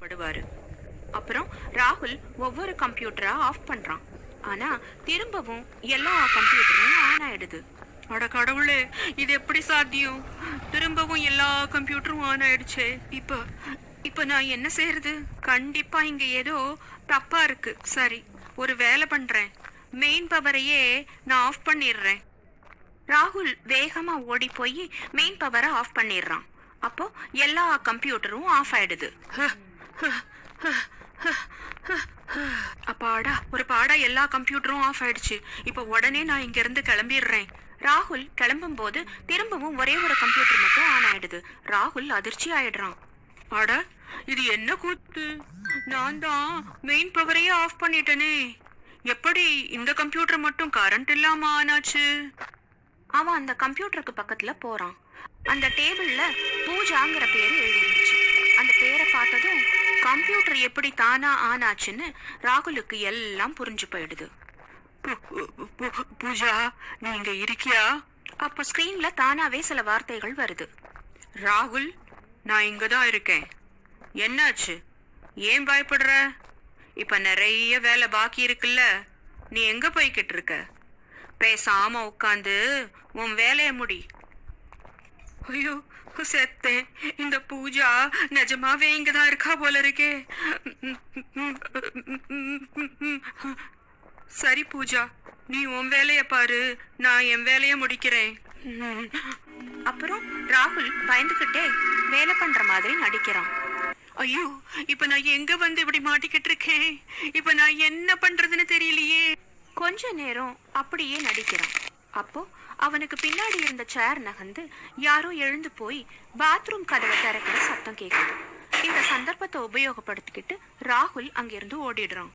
படுவாரு. அப்புறம் ராகுல் ஒவ்வொரு கம்ப்யூட்டரா ஆஃப் பண்றான். ஆனா திரும்பவும் எல்லா கம்ப்யூட்டரும் ஆன் ஆயிடுது. அட கடவுளே, இது எப்படி சாத்தியம்? திரும்பவும் எல்லா கம்ப்யூட்டரும் ஆன் ஆயிடுச்சே. இப்ப இப்ப நான் என்ன செய்யறது? கண்டிப்பா இங்க ஏதோ தப்பா இருக்கு. சரி, ஒரு வேலை பண்றேன். மெயின் பவரையே நான் ஆஃப் பண்ணிடுறேன். ராகுல் வேகமா ஓடி போய் மெயின் பவரை ஆஃப் பண்ணிடுறான். அப்போ எல்லா கம்ப்யூட்டரும் ஆஃப் ஆயிடுது. அப்பாடா, ஒரு பாடா எல்லா கம்ப்யூட்டரும் ஆஃப் ஆயிடுச்சு. இப்ப உடனே நான் இங்க இருந்து கிளம்பிடுறேன். ராகுல் கிளம்பும் போது திரும்பவும் ஒரே ஒரு கம்ப்யூட்டர் மட்டும் ஆன் ஆயிடுது. ராகுல் அதிர்ச்சி ஆயிடுறான். அட, இது என்ன கூத்து? நான் தான் மெயின் பவரையே ஆஃப் பண்ணிட்டேனே. எப்படி இந்த கம்ப்யூட்டர் மட்டும் கரண்ட் இல்லாம ஆனாச்சு? அவன் அந்த கம்ப்யூட்டருக்கு பக்கத்துல போறான். அந்த டேபிள்ல பூஜாங்கிற பேரு எழுதிருந்துச்சு. அந்த பேரை பார்த்ததும் கம்ப்யூட்டர் எப்படி தானா ஆன் ஆச்சுன்னு ராகுலுக்கு எல்லாம் புரிஞ்சு போயிடுது. பூஜா, நீங்க இருக்கியா? அப்ப ஸ்கிரீன்ல தானாவே சில வார்த்தைகள் வருது. ராகுல், நான் இங்கதான் இருக்கேன். என்னாச்சு? ஏன் பயப்படுற? இப்ப நிறைய வேலை பாக்கி இருக்குல்ல. நீ எங்க போய்கிட்டு இருக்க? பேசாம உட்காந்து உன் வேலைய முடி. ஐயோ, செத்தேன். இந்த பூஜா நிஜமாவே இங்கதான் இருக்கா போல இருக்கே. சரி பூஜா, நீ உன் வேலைய பாரு, நான் என் வேலைய முடிக்கிறேன். அப்புறம் ராகுல் பயந்துகிட்டே வேலை பண்ற மாதிரி நடிக்கிறான். ஐயோ, இப்ப நான் எங்க வந்து இப்படி மாட்டிக்கிட்டு இருக்கேன்? இப்ப நான் என்ன பண்றதுன்னு தெரியலையே. கொஞ்ச நேரம் அப்படியே நடிக்கிறான். அப்போ அவனுக்கு பின்னாடி இருந்த சேர் நகர்ந்து யாரோ எழுந்து போய் பாத்ரூம் கதவை திறக்கிற சத்தம் கேட்குது. இந்த சந்தர்ப்பத்தை உபயோகப்படுத்திக்கிட்டு ராகுல் அங்கிருந்து ஓடிடுறான்.